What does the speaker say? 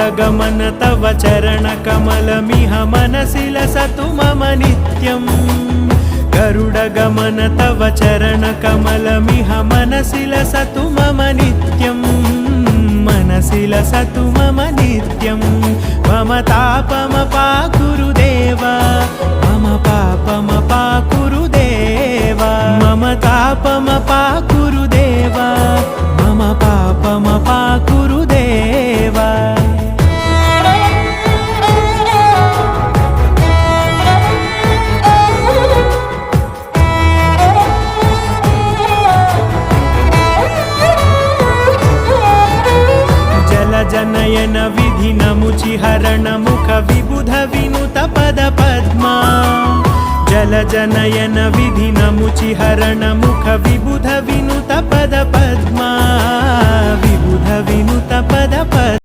गरुडगमन तव चरणकमलमिह मनसि लसतु मम नित्यम् गरुडगमन तव चरणकमलमिह मनसि लसतु मम नित्यम् मनसि लसतु मम नित्यम् मम तापमपाकुरुदेव मम पापमपाकुरुदेव मम तापमपाकुरुदेव मम पापमपाकुरुदेव जनयन विधिनमुचिहरण मुख विबुध विनुत पद पद्मा जलजनयन विधिनमुचिहरण मुख विबुध विनुत पद पद्मा विबुध विनुत पद पद्मा।